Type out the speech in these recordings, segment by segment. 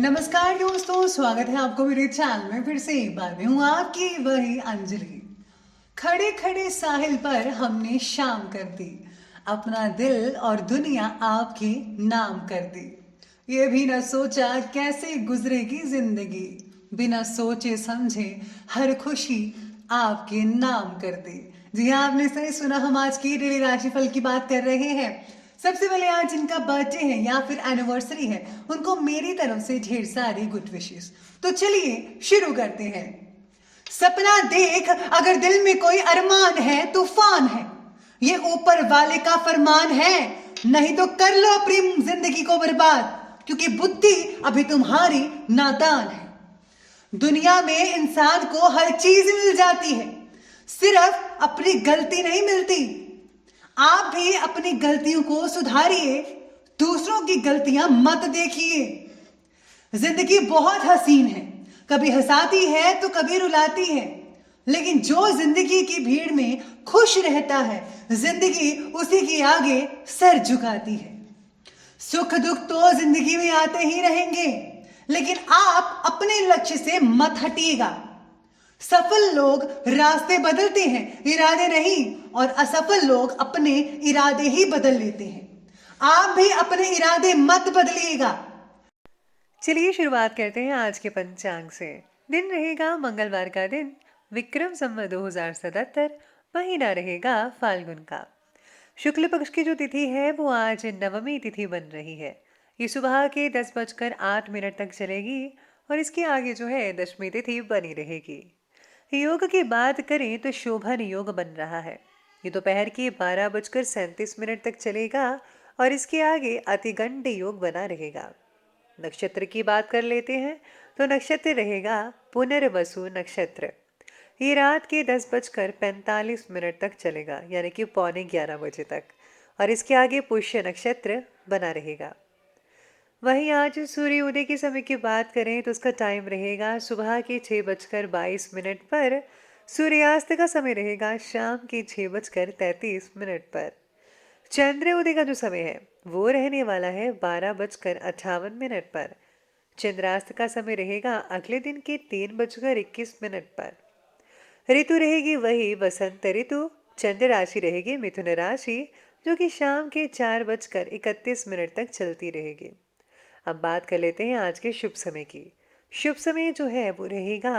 नमस्कार दोस्तों, स्वागत है आपको मेरे चैनल में। फिर से एक बार मैं हूँ आपकी वही अंजलि। खड़े खड़े साहिल पर हमने शाम कर दी, अपना दिल और दुनिया आपके नाम कर दी। ये भी न सोचा कैसे गुजरेगी जिंदगी, बिना सोचे समझे हर खुशी आपके नाम कर दी। जी हाँ, आपने सही सुना, हम आज की डेली राशिफल की बात कर रहे हैं। सबसे पहले आज जिनका बर्थडे है या फिर एनिवर्सरी है, उनको मेरी तरफ से ढेर सारी गुड विशेस। तो चलिए शुरू करते हैं। सपना देख, अगर दिल में कोई अरमान है, तूफान है, ये ऊपर वाले का फरमान है। नहीं तो कर लो अपनी जिंदगी को बर्बाद, क्योंकि बुद्धि अभी तुम्हारी नादान है। दुनिया में इंसान को हर चीज मिल जाती है, सिर्फ अपनी गलती नहीं मिलती। आप भी अपनी गलतियों को सुधारिए, दूसरों की गलतियां मत देखिए। जिंदगी बहुत हसीन है, कभी हंसाती है तो कभी रुलाती है, लेकिन जो जिंदगी की भीड़ में खुश रहता है, जिंदगी उसी के आगे सर झुकाती है। सुख दुख तो जिंदगी में आते ही रहेंगे, लेकिन आप अपने लक्ष्य से मत हटिएगा। सफल लोग रास्ते बदलते हैं, इरादे नहीं, और असफल लोग अपने इरादे ही बदल लेते हैं। आप भी अपने इरादे मत बदलिएगा। चलिए शुरुआत करते हैं आज के पंचांग से। दिन रहेगा मंगलवार का दिन, विक्रम संवत 2077, महीना रहेगा फाल्गुन का। शुक्ल पक्ष की जो तिथि है वो आज नवमी तिथि बन रही है। ये सुबह के 10:08 तक चलेगी और इसके आगे जो है दशमी तिथि बनी रहेगी। योग की बात करें तो शोभन योग बन रहा है। ये दोपहर के 12:37 तक चलेगा और इसके आगे अतिगंड योग बना रहेगा। नक्षत्र की बात कर लेते हैं तो नक्षत्र रहेगा पुनर्वसु नक्षत्र। ये रात के 10:45 तक चलेगा, यानी कि पौने 11 बजे तक, और इसके आगे पुष्य नक्षत्र बना रहेगा। वहीं आज सूर्य उदय के समय की बात करें तो उसका टाइम रहेगा सुबह के 6:22 पर। सूर्यास्त का समय रहेगा शाम के 6:33 पर। चंद्र उदय का जो समय है वो रहने वाला है 12:58 पर। चंद्रास्त का समय रहेगा अगले दिन के 3:21 पर। ऋतु रहेगी वही वसंत ऋतु। चंद्र राशि रहेगी मिथुन राशि, जो कि शाम के 4:31 तक चलती रहेगी। अब बात कर लेते हैं आज के शुभ समय की। शुभ समय जो है वो रहेगा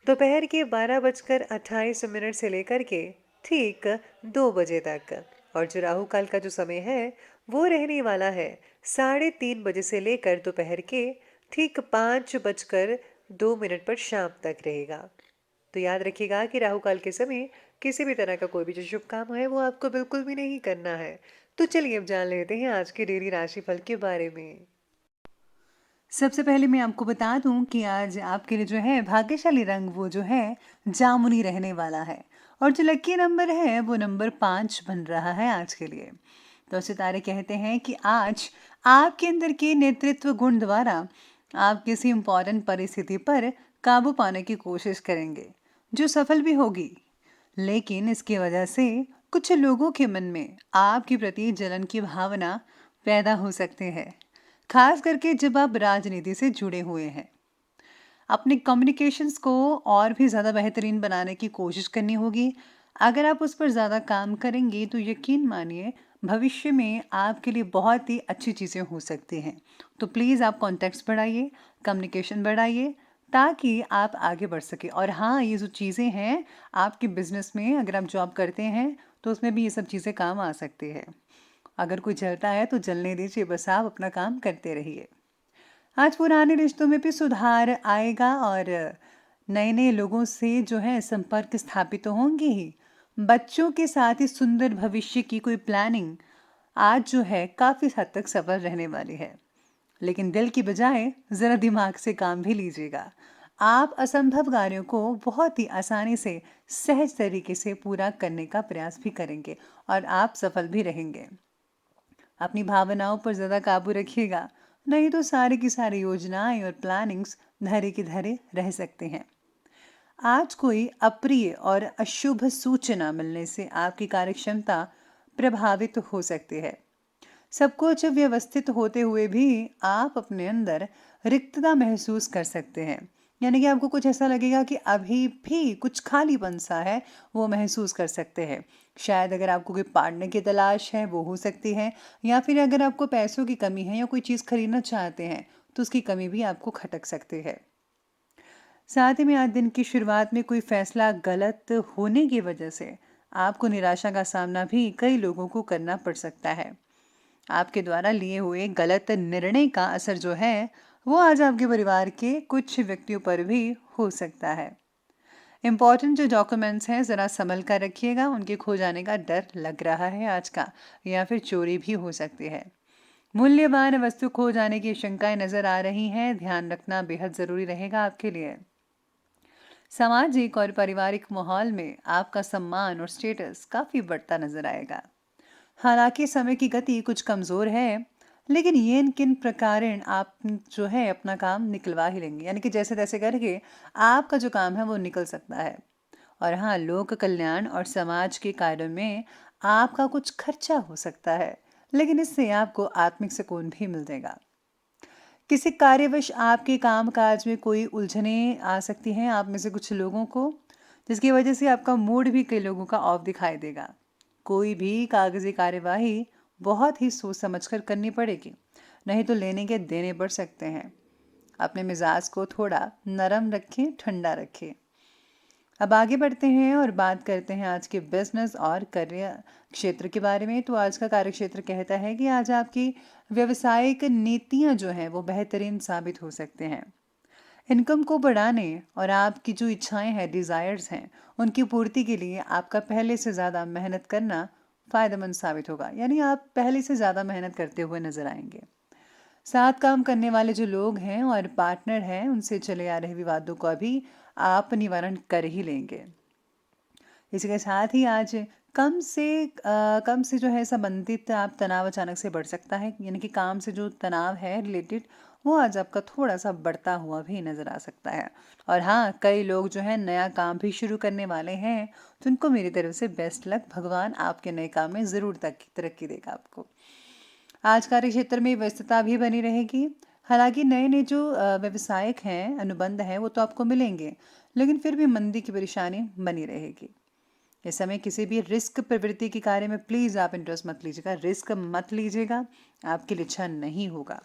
दोपहर के 12:28 से लेकर के ठीक 2 बजे तक। और जो राहु काल का जो समय है वो रहने वाला है 3:30 से लेकर दोपहर के ठीक 5:02 पर शाम तक रहेगा। तो याद रखिएगा कि राहु काल के समय किसी भी तरह का कोई भी जो शुभ काम है वो आपको बिल्कुल भी नहीं करना है। तो चलिए अब जान लेते हैं आज के डेली राशिफल के बारे में। सबसे पहले मैं आपको बता दूं कि आज आपके लिए जो है भाग्यशाली रंग वो जो है जामुनी रहने वाला है, और जो लकी नंबर है वो नंबर 5 बन रहा है आज के लिए। तो सितारे कहते हैं कि आज आपके अंदर के नेतृत्व गुण द्वारा आप किसी इम्पोर्टेंट परिस्थिति पर काबू पाने की कोशिश करेंगे, जो सफल भी होगी। लेकिन इसकी वजह से कुछ लोगों के मन में आपके प्रति जलन की भावना पैदा हो सकती है, खास करके जब आप राजनीति से जुड़े हुए हैं। अपने कम्युनिकेशंस को और भी ज़्यादा बेहतरीन बनाने की कोशिश करनी होगी। अगर आप उस पर ज़्यादा काम करेंगे तो यकीन मानिए भविष्य में आपके लिए बहुत ही अच्छी चीज़ें हो सकती हैं। तो प्लीज़ आप कॉन्टैक्ट्स बढ़ाइए, कम्युनिकेशन बढ़ाइए, ताकि आप आगे बढ़ सके। और हाँ, ये जो चीज़ें हैं आपके बिजनेस में, अगर आप जॉब करते हैं तो उसमें भी ये सब चीज़ें काम आ सकती है। अगर कोई जलता है तो जलने दीजिए, बस आप अपना काम करते रहिए। आज पुराने रिश्तों में भी सुधार आएगा और नए नए लोगों से जो है संपर्क स्थापित तो होंगे ही। बच्चों के साथ ही सुंदर भविष्य की कोई प्लानिंग आज जो है काफ़ी हद तक सफल रहने वाली है। लेकिन दिल की बजाय ज़रा दिमाग से काम भी लीजिएगा। आप असंभव कार्यों को बहुत ही आसानी से सहज तरीके से पूरा करने का प्रयास भी करेंगे और आप सफल भी रहेंगे। अपनी भावनाओं पर ज़्यादा काबू रखिएगा, नहीं तो सारी की सारी योजनाएं और प्लानिंग्स धरे की धरे रह सकते हैं। आज कोई अप्रिय और अशुभ सूचना मिलने से आपकी कार्यक्षमता प्रभावित हो सकती है। सब कुछ व्यवस्थित होते हुए भी आप अपने अंदर रिक्तता महसूस कर सकते हैं। यानी कि आपको कुछ ऐसा लगेगा कि अभी भी कुछ खालीपन सा है, वो महसूस कर सकते हैं। शायद अगर आपको कोई पार्टनर की तलाश है, वो हो सकती है, या फिर अगर आपको पैसों की कमी है या कोई चीज़ खरीदना चाहते हैं, तो उसकी कमी भी आपको खटक सकती है। साथ ही में आज दिन की शुरुआत में कोई फैसला गलत होने की वजह से आपको निराशा का सामना भी कई लोगों को करना पड़ सकता है। आपके द्वारा लिए हुए गलत निर्णय का असर जो है, वो आज आपके परिवार के कुछ व्यक्तियों पर भी हो सकता है। इम्पॉर्टेंट जो डॉक्यूमेंट्स हैं ज़रा संभल कर रखिएगा, उनके खो जाने का डर लग रहा है आज का, या फिर चोरी भी हो सकती है। मूल्यवान वस्तु खो जाने की शंकाएं नजर आ रही हैं, ध्यान रखना बेहद ज़रूरी रहेगा आपके लिए। सामाजिक और पारिवारिक माहौल में आपका सम्मान और स्टेटस काफ़ी बढ़ता नजर आएगा। हालांकि समय की गति कुछ कमज़ोर है, लेकिन ये किन प्रकारेण आप जो है अपना काम निकलवा ही लेंगे, यानी कि जैसे तैसे करके आपका जो काम है वो निकल सकता है। और हाँ, लोक कल्याण और समाज के कार्यों में आपका कुछ खर्चा हो सकता है, लेकिन इससे आपको आत्मिक सुकून भी मिल जाएगा। किसी कार्यवश आपके काम काज में कोई उलझने आ सकती हैं आप में से कुछ लोगों को, जिसकी वजह से आपका मूड भी कई लोगों का ऑफ दिखाई देगा। कोई भी कागजी कार्यवाही बहुत ही सोच समझकर करनी पड़ेगी, नहीं तो लेने के देने बढ़ सकते हैं। अपने मिजाज को थोड़ा नरम रखें, ठंडा रखें। अब आगे बढ़ते हैं और बात करते हैं आज के बिजनेस और करियर क्षेत्र के बारे में। तो आज का कार्य क्षेत्र कहता है कि आज आपकी व्यवसायिक नीतियां जो हैं वो बेहतरीन साबित हो सकते हैं। इनकम को बढ़ाने और आपकी जो इच्छाएं हैं, डिज़ायर्स हैं, उनकी पूर्ति के लिए आपका पहले से ज़्यादा मेहनत करना फ़ायदेमंद साबित होगा। यानी आप पहले से ज़्यादा मेहनत करते हुए नजर आएंगे। साथ काम करने वाले जो लोग हैं और पार्टनर हैं, उनसे चले आ रहे विवादों का भी आप निवारण कर ही लेंगे। इसी के साथ ही आज कम से जो है संबंधित आप तनाव अचानक से बढ़ सकता है, यानी कि काम से जो तनाव है रिलेटेड, वो आज आपका थोड़ा सा बढ़ता हुआ भी नजर आ सकता है। और हाँ, कई लोग जो है नया काम भी शुरू करने वाले हैं, तो उनको मेरी तरफ से बेस्ट लक। भगवान आपके नए काम में ज़रूर तरक्की देगा आपको। आज कार्य क्षेत्र में व्यस्तता भी बनी रहेगी। हालांकि नए नए जो व्यवसायिक हैं, अनुबंध हैं, वो तो आपको मिलेंगे, लेकिन फिर भी मंदी की परेशानी बनी रहेगी। इस समय किसी भी रिस्क प्रवृत्ति के कार्य में प्लीज़ आप इंटरेस्ट मत लीजिएगा, रिस्क मत लीजिएगा, आपके लिए अच्छा नहीं होगा।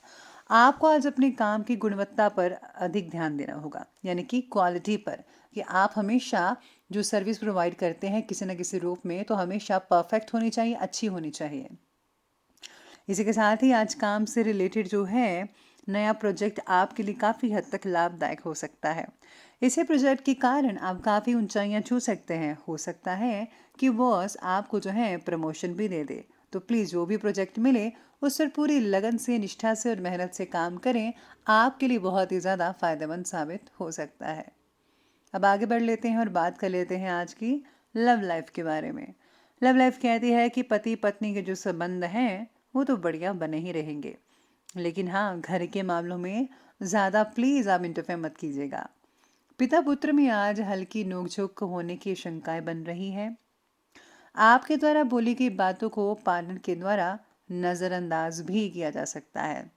आपको आज अपने काम की गुणवत्ता पर अधिक ध्यान देना होगा, यानी कि क्वालिटी पर, कि आप हमेशा जो सर्विस प्रोवाइड करते हैं किसी न किसी रूप में, तो हमेशा परफेक्ट होनी चाहिए, अच्छी होनी चाहिए। इसी के साथ ही आज काम से रिलेटेड जो है नया प्रोजेक्ट आपके लिए काफ़ी हद तक लाभदायक हो सकता है। इसी प्रोजेक्ट के कारण आप काफ़ी ऊंचाइयां छू सकते हैं। हो सकता है कि बॉस आपको जो है प्रमोशन भी दे दे। तो प्लीज़ जो भी प्रोजेक्ट मिले उस पर पूरी लगन से, निष्ठा से और मेहनत से काम करें, आपके लिए बहुत ही ज़्यादा फायदेमंद साबित हो सकता है। अब आगे बढ़ लेते हैं और बात कर लेते हैं आज की लव लाइफ के बारे में। लव लाइफ कहती है कि पति पत्नी के जो संबंध हैं वो तो बढ़िया बने ही रहेंगे, लेकिन हाँ, घर के मामलों में ज़्यादा प्लीज़ आप इंटरफेयर मत कीजिएगा। पिता पुत्र में आज हल्की नोकझोंक होने की शंकाएं बन रही हैं। आपके द्वारा बोली गई बातों को पार्टनर के द्वारा नज़रअंदाज भी किया जा सकता है।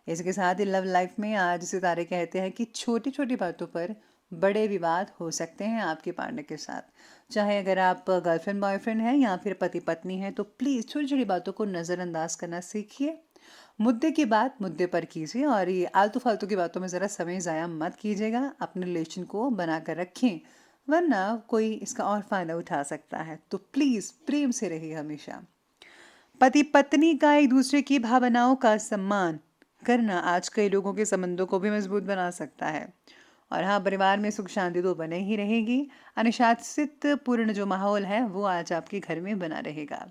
इसके साथ ही लव लाइफ में आज सितारे कहते हैं कि छोटी छोटी बातों पर बड़े विवाद हो सकते हैं आपके पार्टनर के साथ। चाहे अगर आप गर्लफ्रेंड बॉयफ्रेंड हैं या फिर पति पत्नी हैं, तो प्लीज़ छोटी छोटी बातों को नज़रअंदाज करना सीखिए। मुद्दे की बात मुद्दे पर कीजिए और ये आलतू फालतू की बातों में ज़रा समय ज़ाया मत कीजिएगा। अपने रिलेशन को बना कर रखें, वरना कोई इसका और फ़ायदा उठा सकता है। तो प्लीज़ प्रेम से रहिए हमेशा। पति पत्नी का एक दूसरे की भावनाओं का सम्मान करना आज कई लोगों के संबंधों को भी मजबूत बना सकता है। और हाँ, परिवार में सुख शांति तो बने ही रहेगी। अनुशासित पूर्ण जो माहौल है वो आज आपके घर में बना रहेगा।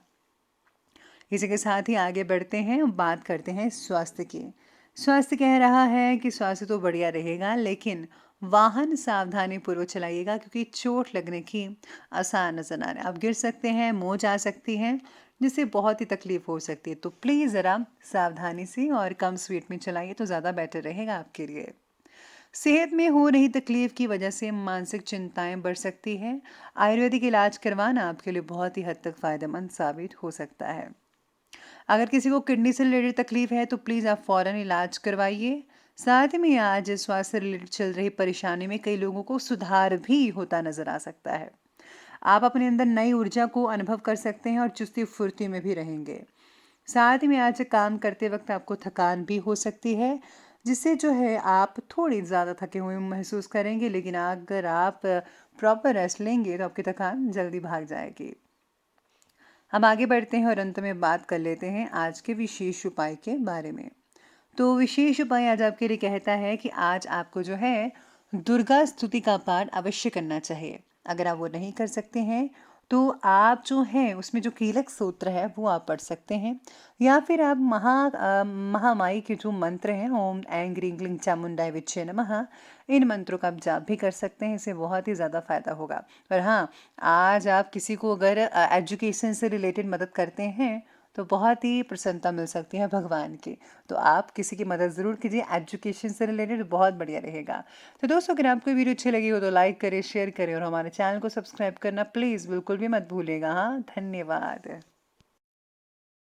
इसी के साथ ही आगे बढ़ते हैं, बात करते हैं स्वास्थ्य की। स्वास्थ्य कह रहा है कि स्वास्थ्य तो बढ़िया रहेगा, लेकिन वाहन सावधानी पूर्वक चलाइएगा, क्योंकि चोट लगने की आसार नजर आ रहा है। आप गिर सकते हैं, मोच आ सकती है, जिससे बहुत ही तकलीफ हो सकती है। तो प्लीज़ ज़रा सावधानी से और कम स्पीड में चलाइए, तो ज़्यादा बेटर रहेगा आपके लिए। सेहत में हो रही तकलीफ की वजह से मानसिक चिंताएं बढ़ सकती हैं। आयुर्वेदिक इलाज करवाना आपके लिए बहुत ही हद तक फ़ायदेमंद साबित हो सकता है। अगर किसी को किडनी से रिलेटेड तकलीफ है, तो प्लीज़ आप फ़ौरन इलाज करवाइए। साथ ही में आज स्वास्थ्य से रिलेटेड चल रही परेशानी में कई लोगों को सुधार भी होता नजर आ सकता है। आप अपने अंदर नई ऊर्जा को अनुभव कर सकते हैं और चुस्ती फुर्ती में भी रहेंगे। साथ ही में आज काम करते वक्त आपको थकान भी हो सकती है, जिससे जो है आप थोड़ी ज़्यादा थके हुए महसूस करेंगे, लेकिन अगर आप प्रॉपर रेस्ट लेंगे तो आपकी थकान जल्दी भाग जाएगी। हम आगे बढ़ते हैं और अंत में बात कर लेते हैं आज के विशेष उपाय के बारे में। तो विशेष उपाय आज आपके लिए कहता है कि आज आपको जो है दुर्गा स्तुति का पाठ अवश्य करना चाहिए। अगर आप वो नहीं कर सकते हैं तो आप जो हैं उसमें जो कीलक सूत्र है वो आप पढ़ सकते हैं, या फिर आप महामाई के जो मंत्र हैं, ओम ऐं ग्रीं ग्लीं चामुंडाय विच्चे नमः, इन मंत्रों का आप जाप भी कर सकते हैं। इससे बहुत ही ज़्यादा फायदा होगा। और हाँ, आज आप किसी को अगर एजुकेशन से रिलेटेड मदद करते हैं तो बहुत ही प्रसन्नता मिल सकती है भगवान की। तो आप किसी की मदद ज़रूर कीजिए एजुकेशन से रिलेटेड, बहुत बढ़िया रहेगा। तो दोस्तों, अगर आपको वीडियो अच्छी लगी हो तो लाइक करें, शेयर करें और हमारे चैनल को सब्सक्राइब करना प्लीज़ बिल्कुल भी मत भूलिएगा। हाँ, धन्यवाद।